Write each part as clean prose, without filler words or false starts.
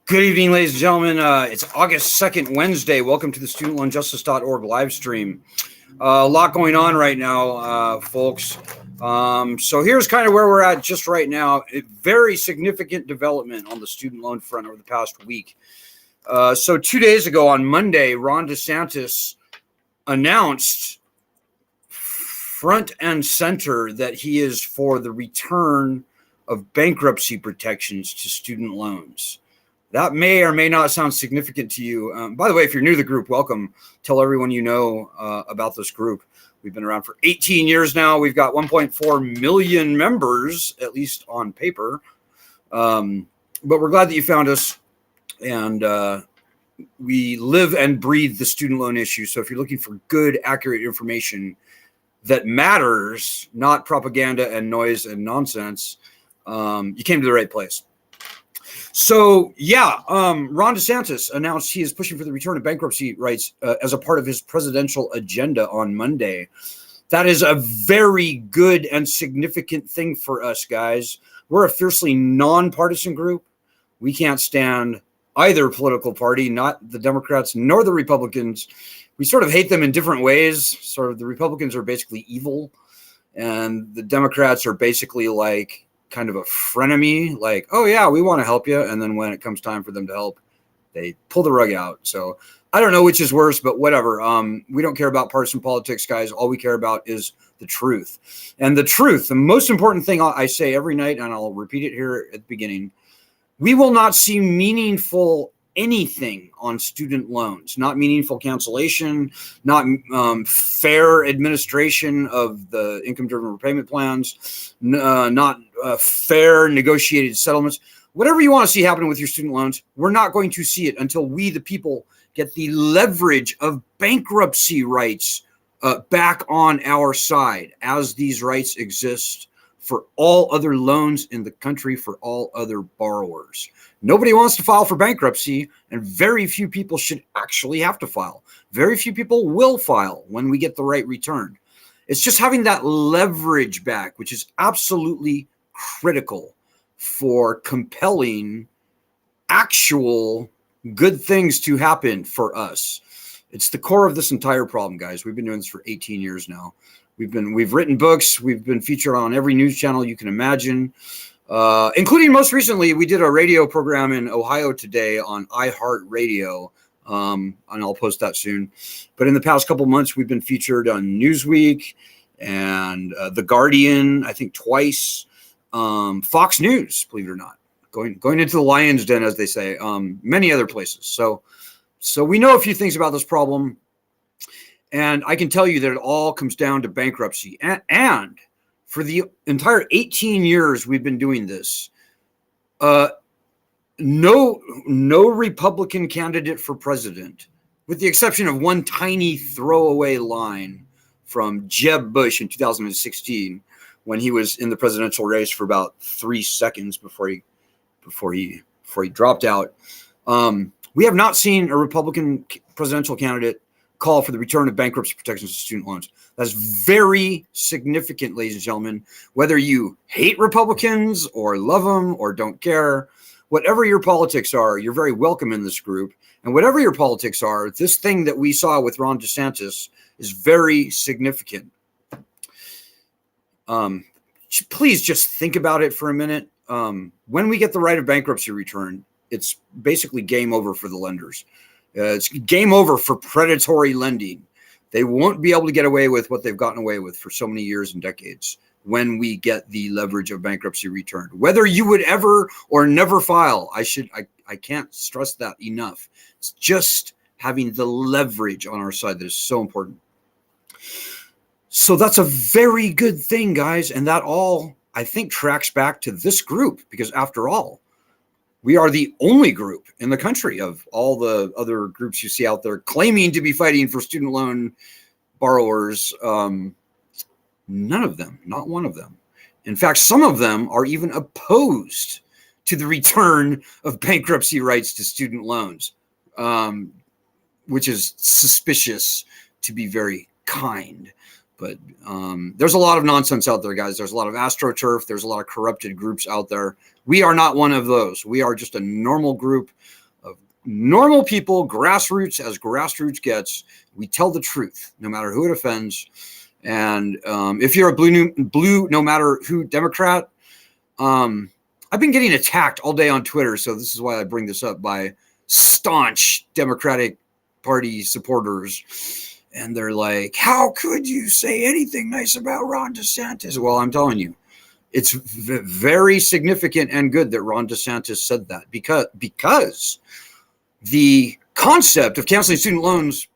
Good evening, ladies and gentlemen. It's August 2nd, Wednesday. Welcome to the studentloanjustice.org live stream. A lot going on right now, folks. So here's kind of where we're at just right now. A very significant development on the student loan front over the past week. So 2 days ago on Monday, Ron DeSantis announced front and center that he is for the return of bankruptcy protections to student loans. That may or may not sound significant to you. By the way, if you're new to the group, welcome. Tell everyone you know about this group. We've been around for 18 years now. We've got 1.4 million members, at least on paper. But we're glad that you found us. And we live and breathe the student loan issue. So if you're looking for good, accurate information that matters, not propaganda and noise and nonsense, you came to the right place. So, Ron DeSantis announced he is pushing for the return of bankruptcy rights as a part of his presidential agenda on Monday. That is a very good and significant thing for us, guys. We're a fiercely nonpartisan group. We can't stand either political party, not the Democrats nor the Republicans. We sort of hate them in different ways. Sort of the Republicans are basically evil, and the Democrats are basically like kind of a frenemy, like, oh yeah, we want to help you, and then when it comes time for them to help, they pull the rug out. So I don't know which is worse, but whatever. We don't care about partisan politics, guys. All we care about is the truth. And the truth, the most important thing I say every night, and I'll repeat it here at the beginning, we will not see meaningful anything on student loans, not meaningful cancellation, not fair administration of the income-driven repayment plans, not fair negotiated settlements. Whatever you want to see happen with your student loans, we're not going to see it until we, the people, get the leverage of bankruptcy rights back on our side, as these rights exist for all other loans in the country, for all other borrowers. Nobody wants to file for bankruptcy, and very few people should actually have to file. Very few people will file when we get the right return. It's just having that leverage back, which is absolutely critical for compelling actual good things to happen for us. It's the core of this entire problem, guys. We've been doing this for 18 years now. We've written books. We've been featured on every news channel you can imagine. Including most recently, we did a radio program in Ohio today on iHeartRadio, and I'll post that soon. But in the past couple months, we've been featured on Newsweek and The Guardian, I think twice, Fox News, believe it or not, going into the lion's den, as they say, many other places. So we know a few things about this problem, and I can tell you that it all comes down to bankruptcy. And for the entire 18 years we've been doing this, no Republican candidate for president, with the exception of one tiny throwaway line from Jeb Bush in 2016, when he was in the presidential race for about 3 seconds before he dropped out. We have not seen a Republican presidential candidate call for the return of bankruptcy protections to student loans. That's very significant, ladies and gentlemen. Whether you hate Republicans or love them or don't care, whatever your politics are, you're very welcome in this group. And whatever your politics are, this thing that we saw with Ron DeSantis is very significant. Please just think about it for a minute. When we get the right of bankruptcy return, it's basically game over for the lenders. It's game over for predatory lending. They won't be able to get away with what they've gotten away with for so many years and decades when we get the leverage of bankruptcy returned. Whether you would ever or never file, I can't stress that enough. It's just having the leverage on our side that is so important. So that's a very good thing, guys. And that all, I think, tracks back to this group, because after all, we are the only group in the country of all the other groups you see out there claiming to be fighting for student loan borrowers. None of them, not one of them. In fact, some of them are even opposed to the return of bankruptcy rights to student loans, which is suspicious, to be very kind. But there's a lot of nonsense out there, guys. There's a lot of AstroTurf. There's a lot of corrupted groups out there. We are not one of those. We are just a normal group of normal people, grassroots as grassroots gets. We tell the truth, no matter who it offends. And if you're a blue, no matter who Democrat, I've been getting attacked all day on Twitter. So this is why I bring this up by staunch Democratic Party supporters. And they're like, how could you say anything nice about Ron DeSantis? Well, I'm telling you, it's very significant and good that Ron DeSantis said that because the concept of canceling student loans,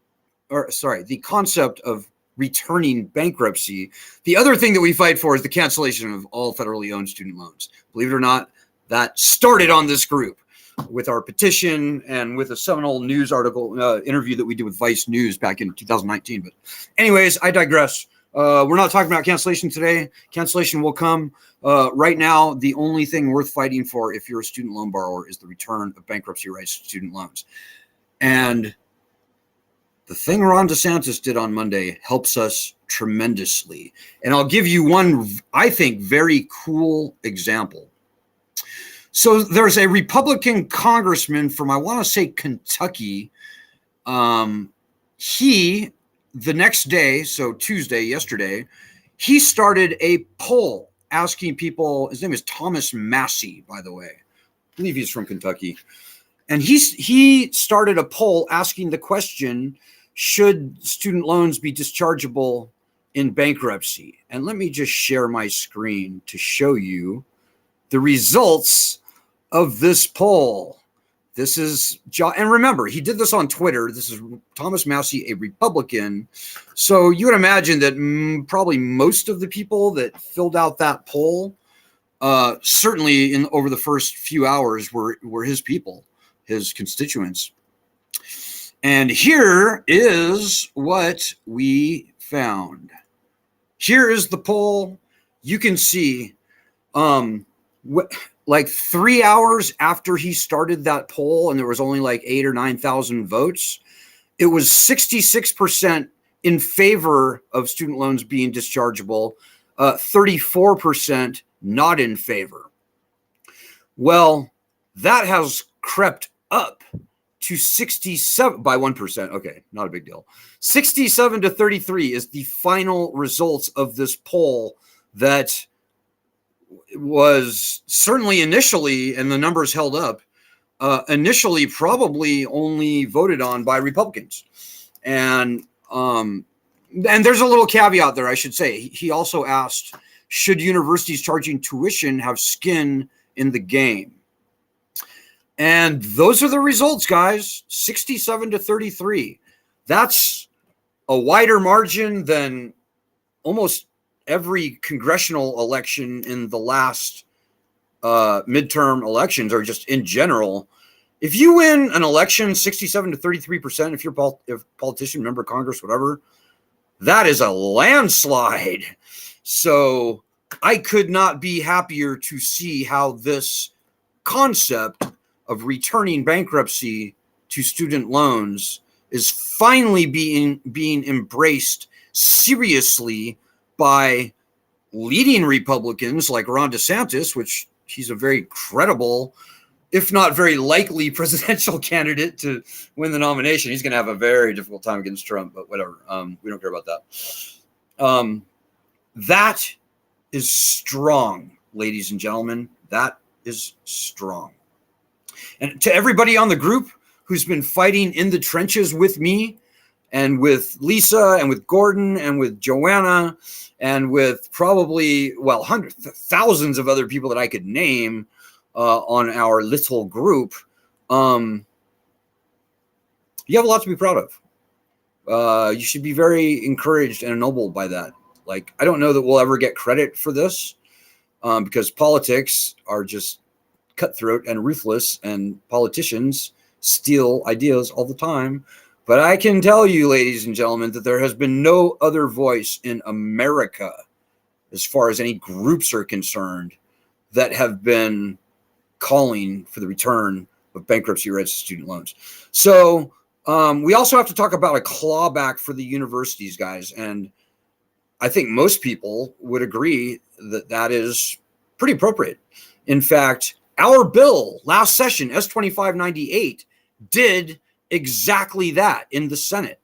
the concept of returning bankruptcy, the other thing that we fight for is the cancellation of all federally owned student loans. Believe it or not, that started on this group with our petition and with a seminal news article interview that we did with Vice News back in 2019. But anyways, I digress. We're not talking about cancellation today. Cancellation will come. Right now, the only thing worth fighting for if you're a student loan borrower is the return of bankruptcy rights to student loans. And the thing Ron DeSantis did on Monday helps us tremendously. And I'll give you one, I think, very cool example. So there's a Republican congressman from, I want to say, Kentucky. He, the next day, so Tuesday, yesterday, he started a poll asking people, his name is Thomas Massey, by the way. I believe he's from Kentucky. And he started a poll asking the question, should student loans be dischargeable in bankruptcy? And let me just share my screen to show you the results of this poll. This is, and remember, he did this on Twitter. This is Thomas Massey, a Republican. So you would imagine that probably most of the people that filled out that poll, certainly over the first few hours, were his people, his constituents. And here is what we found. Here is the poll. You can see, like 3 hours after he started that poll, and there was only like 8,000 or 9,000 votes, it was 66% in favor of student loans being dischargeable, 34% not in favor. Well, that has crept up to 67 by 1%. Okay, not a big deal. 67 to 33 is the final results of this poll that was certainly initially, and the numbers held up, initially probably only voted on by Republicans. And there's a little caveat there, I should say. He also asked, should universities charging tuition have skin in the game? And those are the results, guys. 67 to 33. That's a wider margin than almost every congressional election in the last midterm elections, or just in general. If you win an election 67 to 33%, if you're a politician, member of Congress, whatever, that is a landslide. So I could not be happier to see how this concept of returning bankruptcy to student loans is finally being embraced seriously by leading Republicans like Ron DeSantis, which he's a very credible, if not very likely, presidential candidate to win the nomination. He's going to have a very difficult time against Trump, but whatever. We don't care about that. That is strong, ladies and gentlemen. That is strong. And to everybody on the group who's been fighting in the trenches with me and with Lisa and with Gordon and with Joanna and with probably, well, hundreds, thousands of other people that I could name on our little group, you have a lot to be proud of. You should be very encouraged and ennobled by that. Like, I don't know that we'll ever get credit for this because politics are just cutthroat and ruthless, and politicians steal ideas all the time. But I can tell you, ladies and gentlemen, that there has been no other voice in America, as far as any groups are concerned, that have been calling for the return of bankruptcy rights to student loans. So we also have to talk about a clawback for the universities, guys. And I think most people would agree that that is pretty appropriate. In fact, our bill last session, S2598, did exactly that in the Senate.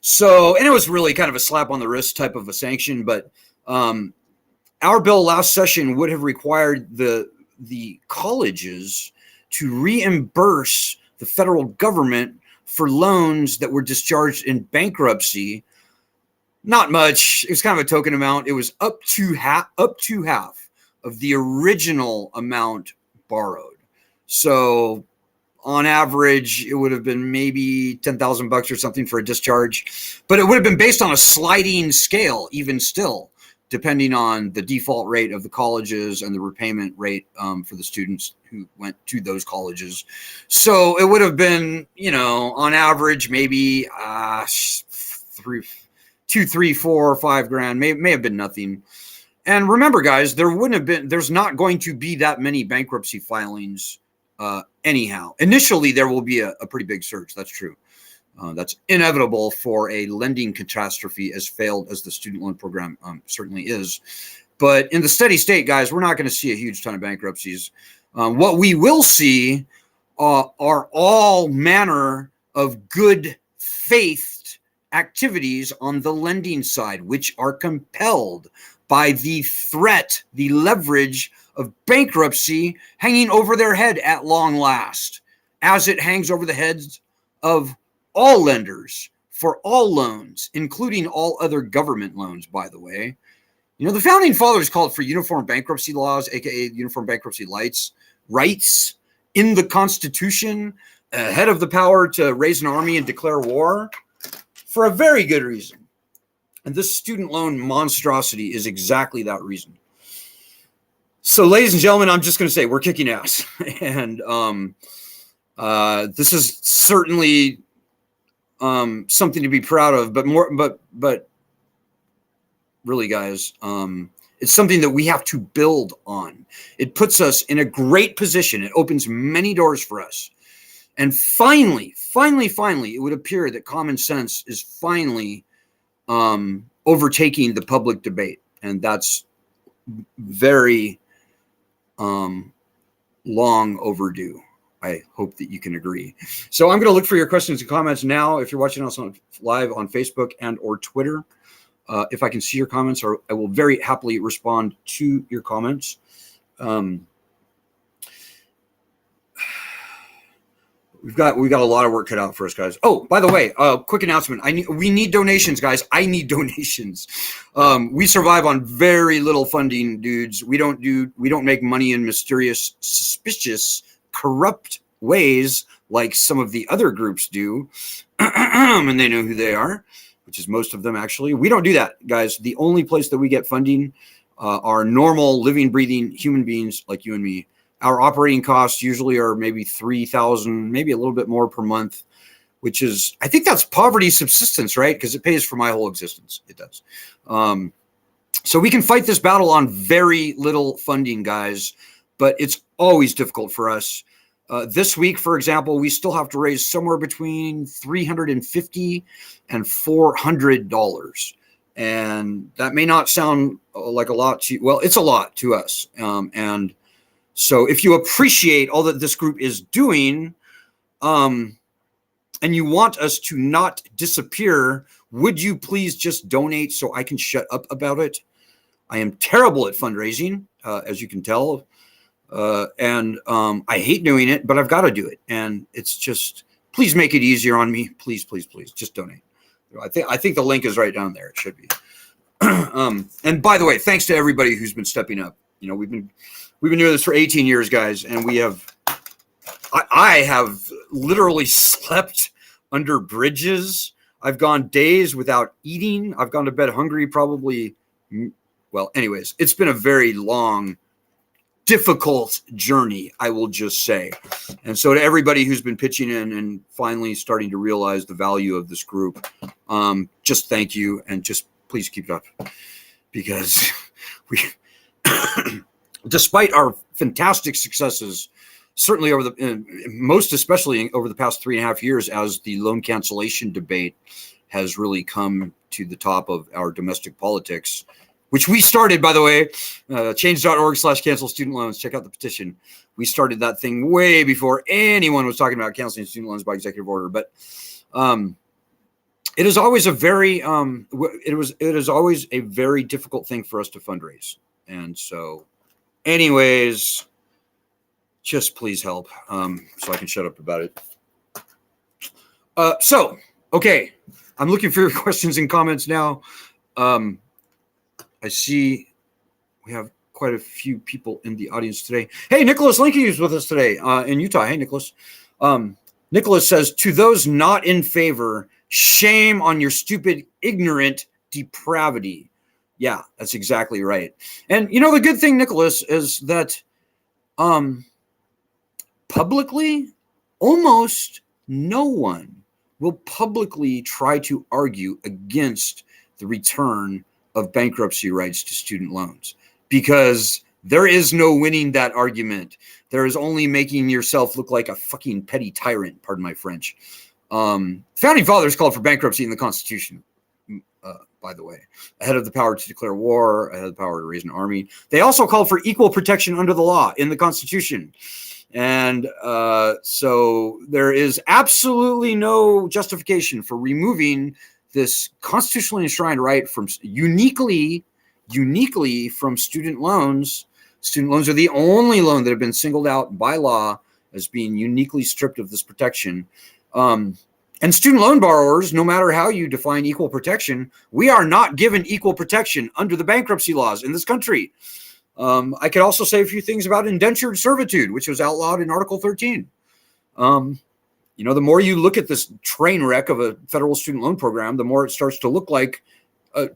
So, and it was really kind of a slap on the wrist type of a sanction, but our bill last session would have required the colleges to reimburse the federal government for loans that were discharged in bankruptcy. Not much. It was kind of a token amount. It was up to half of the original amount borrowed. So on average, it would have been maybe $10,000 or something for a discharge, but it would have been based on a sliding scale, even still, depending on the default rate of the colleges and the repayment rate for the students who went to those colleges. So it would have been, on average, maybe $2, $3, $4, $5,000, may have been nothing. And remember, guys, there's not going to be that many bankruptcy filings anyhow. Initially, there will be a pretty big surge. That's true. That's inevitable for a lending catastrophe as failed as the student loan program certainly is. But in the steady state, guys, we're not going to see a huge ton of bankruptcies. What we will see are all manner of good faith activities on the lending side, which are compelled by the threat, the leverage of bankruptcy hanging over their head at long last, as it hangs over the heads of all lenders for all loans, including all other government loans, by the way. The founding fathers called for uniform bankruptcy laws, aka uniform bankruptcy rights in the Constitution, ahead of the power to raise an army and declare war, for a very good reason. And this student loan monstrosity is exactly that reason. So, ladies and gentlemen, I'm just going to say we're kicking ass. And this is certainly something to be proud of, but really, guys, it's something that we have to build on. It puts us in a great position. It opens many doors for us. And finally, it would appear that common sense is finally overtaking the public debate. And that's very long overdue. I hope that you can agree. So I'm going to look for your questions and comments now. If you're watching us live on Facebook and or Twitter, if I can see your comments, or I will very happily respond to your comments. We've got a lot of work cut out for us, guys. Oh, by the way, quick announcement. We need donations, guys. I need donations. We survive on very little funding, dudes. We don't make money in mysterious, suspicious, corrupt ways like some of the other groups do. And they know who they are, which is most of them, actually. We don't do that, guys. The only place that we get funding are normal, living, breathing human beings like you and me. Our operating costs usually are maybe $3,000, maybe a little bit more per month, which is, I think that's poverty subsistence, right? Because it pays for my whole existence. It does. So we can fight this battle on very little funding, guys, but it's always difficult for us. This week, for example, we still have to raise somewhere between $350 and $400. And that may not sound like a lot to you. Well, it's a lot to us. And so if you appreciate all that this group is doing, and you want us to not disappear, would you please just donate so I can shut up about it? I am terrible at fundraising, as you can tell. And I hate doing it, but I've got to do it. And it's just, please make it easier on me. Please, please, please, just donate. I think the link is right down there. It should be. And by the way, thanks to everybody who's been stepping up. We've been doing this for 18 years, guys, and I have literally slept under bridges. I've gone days without eating. I've gone to bed hungry probably. Well, anyways, it's been a very long, difficult journey, I will just say. And so to everybody who's been pitching in and finally starting to realize the value of this group, just thank you, and just please keep it up, because we despite our fantastic successes, certainly most especially over the past 3.5 years, as the loan cancellation debate has really come to the top of our domestic politics, which we started, by the way. Change.org/cancel student loans. Check out the petition. We started that thing way before anyone was talking about canceling student loans by executive order. But it is always a very it is always a very difficult thing for us to fundraise. And so, anyways, just please help, so I can shut up about it. So, okay, I'm looking for your questions and comments now. I see we have quite a few people in the audience today. Hey, Nicholas Linky is with us today in Utah. Hey, Nicholas. Nicholas says, to those not in favor, shame on your stupid, ignorant depravity. Yeah, that's exactly right. And, you know, the good thing, Nicholas, is that publicly, almost no one will publicly try to argue against the return of bankruptcy rights to student loans, because there is no winning that argument. There is only making yourself look like a fucking petty tyrant, pardon my French. Founding fathers called for bankruptcy in the Constitution, by the way, ahead of the power to declare war, ahead of the power to raise an army. They also called for equal protection under the law in the Constitution. And so there is absolutely no justification for removing this constitutionally enshrined right from uniquely from student loans. Student loans are the only loan that have been singled out by law as being uniquely stripped of this protection. And student loan borrowers, no matter how you define equal protection, we are not given equal protection under the bankruptcy laws in this country. I could also say a few things about indentured servitude, which was outlawed in Article 13. You know, the more you look at this train wreck of a federal student loan program, the more it starts to look like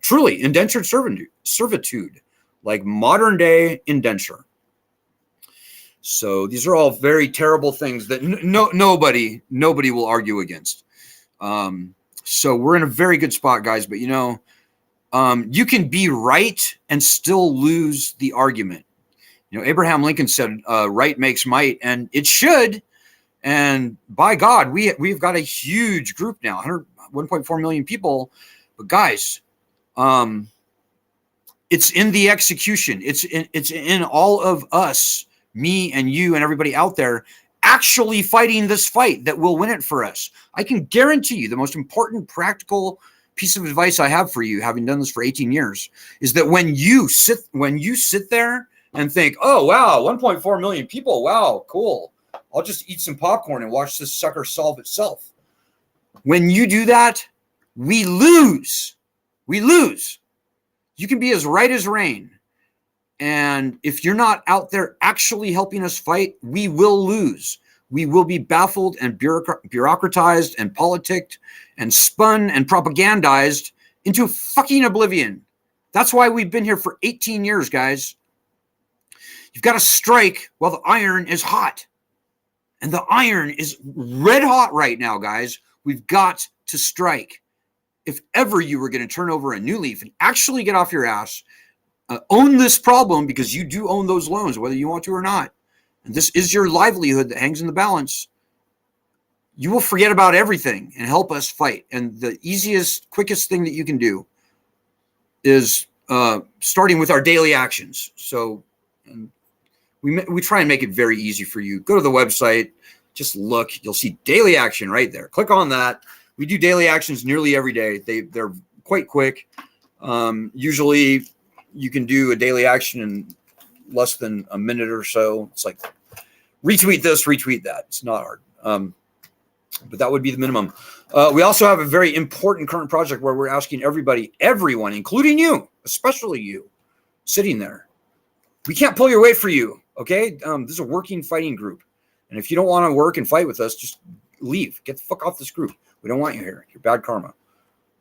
truly indentured servitude, like modern day indenture. So these are all very terrible things that nobody will argue against. So we're in a very good spot, guys. But, you know, you can be right and still lose the argument. You know, Abraham Lincoln said, right makes might, and it should. And by God, we've got a huge group now, 1.4 million people. But guys, it's in the execution. It's in all of us, me and you and everybody out there, actually fighting this fight that will win it for us. I can guarantee you the most important practical piece of advice I have for you, having done this for 18 years, is that when you sit there and think, oh, wow, 1.4 million people, wow, cool. I'll just eat some popcorn and watch this sucker solve itself. When you do that, we lose. We lose. You can be as right as rain. And if you're not out there actually helping us fight, we will lose. We will be baffled and bureaucratized and politicked and spun and propagandized into fucking oblivion. That's why we've been here for 18 years, guys. You've got to strike while the iron is hot. And the iron is red hot right now, guys. We've got to strike. If ever you were going to turn over a new leaf and actually get off your ass, own this problem, because you do own those loans, whether you want to or not. And this is your livelihood that hangs in the balance. You will forget about everything and help us fight. And the easiest, quickest thing that you can do is starting with our daily actions. So we try and make it very easy for you. Go to the website, just look. You'll see daily action right there. Click on that. We do daily actions nearly every day. They're quite quick. Usually you can do a daily action in less than a minute or so. It's like retweet this, retweet that. It's not hard. But that would be the minimum. We also have a very important current project where we're asking everyone, including you, especially you, sitting there. We can't pull your weight for you, okay? This is a working fighting group. And if you don't want to work and fight with us, just leave. Get the fuck off this group. We don't want you here. You're bad karma.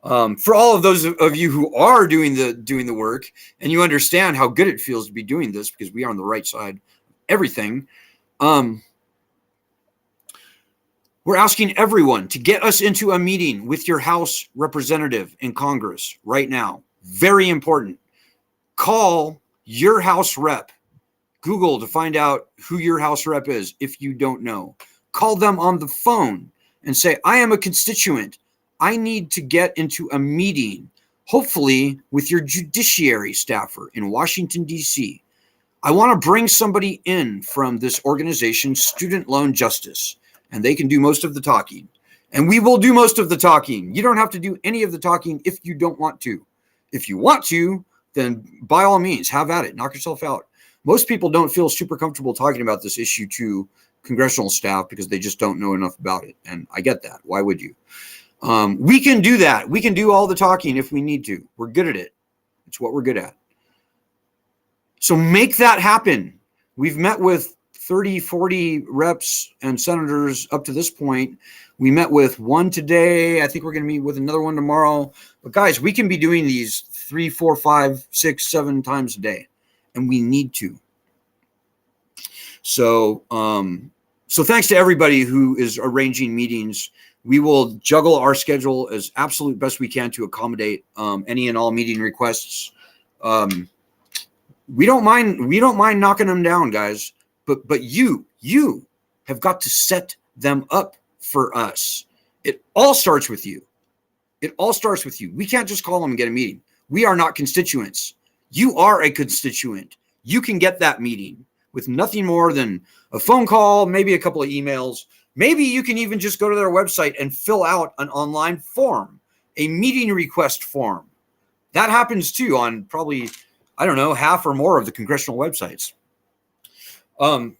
For all of those of you who are doing the work, and you understand how good it feels to be doing this, because we are on the right side of everything, we're asking everyone to get us into a meeting with your House representative in Congress right now. Very important. Call your House rep. Google to find out who your House rep is if you don't know. Call them on the phone and say, I am a constituent. I need to get into a meeting, hopefully with your judiciary staffer in Washington, D.C. I want to bring somebody in from this organization, Student Loan Justice, and they can do most of the talking. And we will do most of the talking. You don't have to do any of the talking if you don't want to. If you want to, then by all means, have at it. Knock yourself out. Most people don't feel super comfortable talking about this issue to congressional staff because they just don't know enough about it. And I get that. Why would you? We can do that. We can do all the talking if we need to. We're good at it. It's what we're good at. So make that happen. We've met with 30, 40 reps and senators up to this point. We met with one today. I think we're going to meet with another one tomorrow. But guys, we can be doing these 3, 4, 5, 6, 7 times a day, and we need to. So, so thanks to everybody who is arranging meetings. We will juggle our schedule as absolute best we can to accommodate any and all meeting requests. We don't mind knocking them down, guys. But you have got to set them up for us. It all starts with you. It all starts with you. We can't just call them and get a meeting. We are not constituents. You are a constituent. You can get that meeting with nothing more than a phone call, maybe a couple of emails. Maybe you can even just go to their website and fill out an online form, a meeting request form. That happens too on probably, I don't know, half or more of the congressional websites.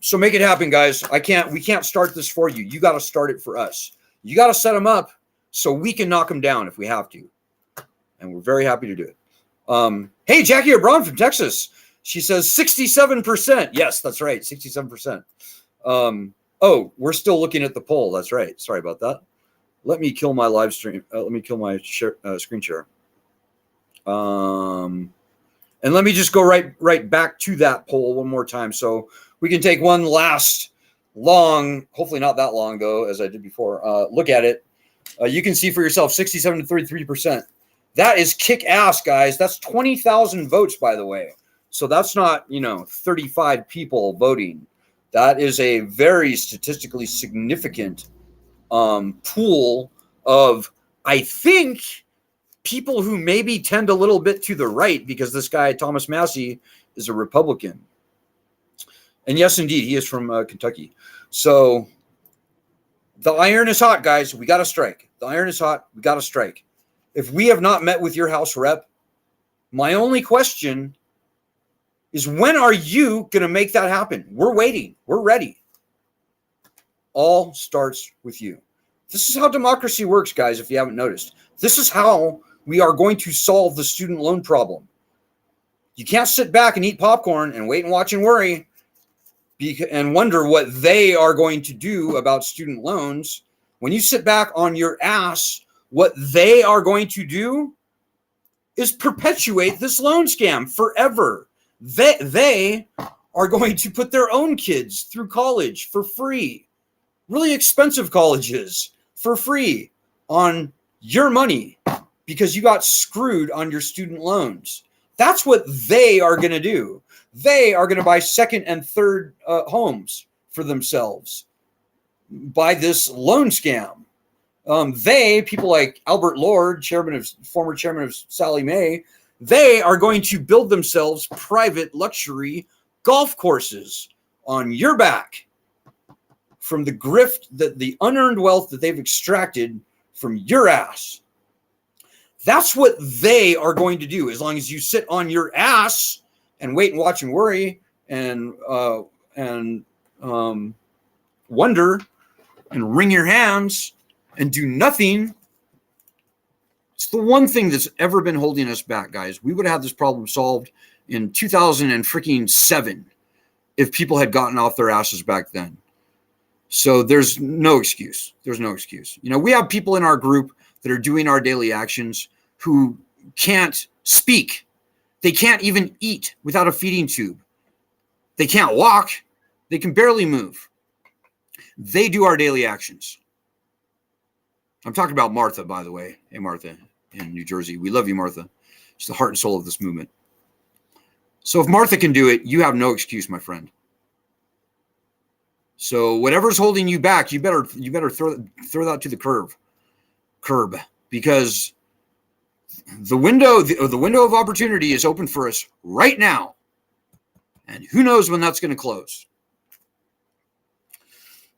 So make it happen, guys. We can't start this for you. You got to start it for us. You got to set them up so we can knock them down if we have to. And we're very happy to do it. Hey, Jackie O'Brien from Texas. She says 67%. Yes, that's right. 67%. Oh, we're still looking at the poll. That's right. Sorry about that. Let me kill my live stream. Let me kill my screen share. And let me just go right back to that poll one more time. So we can take one last long, hopefully not that long though, as I did before. Look at it. You can see for yourself 67 to 33%. That is kick ass, guys. That's 20,000 votes, by the way. So that's not, 35 people voting. That is a very statistically significant pool of, I think, people who maybe tend a little bit to the right because this guy, Thomas Massey, is a Republican. And yes, indeed, he is from Kentucky. So the iron is hot, guys. We got to strike. The iron is hot. We got to strike. If we have not met with your House rep, my only question is, when are you going to make that happen? We're waiting. We're ready. All starts with you. This is how democracy works, guys, if you haven't noticed. This is how we are going to solve the student loan problem. You can't sit back and eat popcorn and wait and watch and worry and wonder what they are going to do about student loans. When you sit back on your ass, what they are going to do is perpetuate this loan scam forever. They are going to put their own kids through college for free, really expensive colleges for free on your money because you got screwed on your student loans. That's what they are going to do. They are going to buy second and third homes for themselves by this loan scam. People like Albert Lord, former chairman of Sallie Mae, they are going to build themselves private luxury golf courses on your back from the grift, the unearned wealth that they've extracted from your ass. That's what they are going to do as long as you sit on your ass and wait and watch and worry and wonder and wring your hands and do nothing. It's the one thing that's ever been holding us back, guys. We would have had this problem solved in 2007 if people had gotten off their asses back then. So there's no excuse. There's no excuse. We have people in our group that are doing our daily actions who can't speak. They can't even eat without a feeding tube. They can't walk. They can barely move. They do our daily actions. I'm talking about Martha, by the way. Hey, Martha in New Jersey. We love you, Martha. She's the heart and soul of this movement. So if Martha can do it, you have no excuse, my friend. So whatever's holding you back, you better throw that to the curb. because the window of opportunity is open for us right now. And who knows when that's going to close.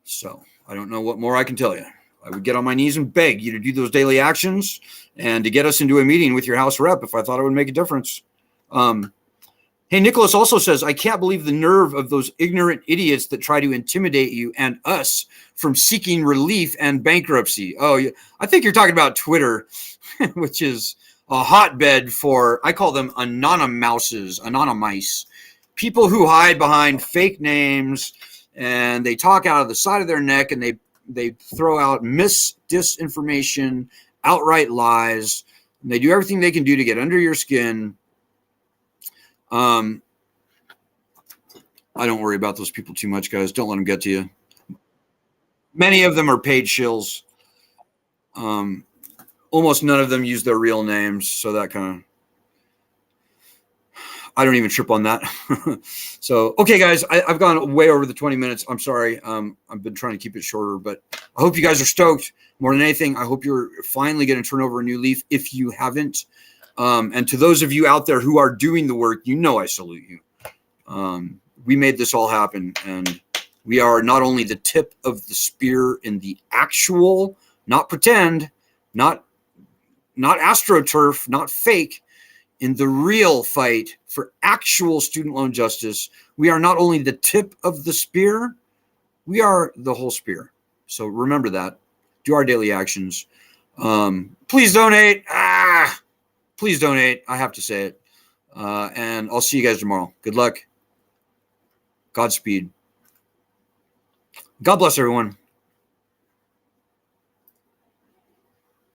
So I don't know what more I can tell you. I would get on my knees and beg you to do those daily actions and to get us into a meeting with your House rep if I thought it would make a difference. Hey, Nicholas also says, I can't believe the nerve of those ignorant idiots that try to intimidate you and us from seeking relief and bankruptcy. Oh, I think you're talking about Twitter, which is a hotbed for, I call them anonymice, people who hide behind fake names and they talk out of the side of their neck and they throw out disinformation, outright lies. And they do everything they can do to get under your skin. I don't worry about those people too much, guys. Don't let them get to you. Many of them are paid shills. Almost none of them use their real names. So that kind of, I don't even trip on that. So, okay, guys, I've gone way over the 20 minutes. I'm sorry. I've been trying to keep it shorter, but I hope you guys are stoked. More than anything, I hope you're finally going to turn over a new leaf if you haven't. And to those of you out there who are doing the work, I salute you. We made this all happen, and we are not only the tip of the spear in the actual, not pretend, not AstroTurf, not fake, in the real fight for actual student loan justice. We are not only the tip of the spear, we are the whole spear. So remember that. Do our daily actions. Please donate. Please donate. I have to say it. And I'll see you guys tomorrow. Good luck. Godspeed. God bless everyone.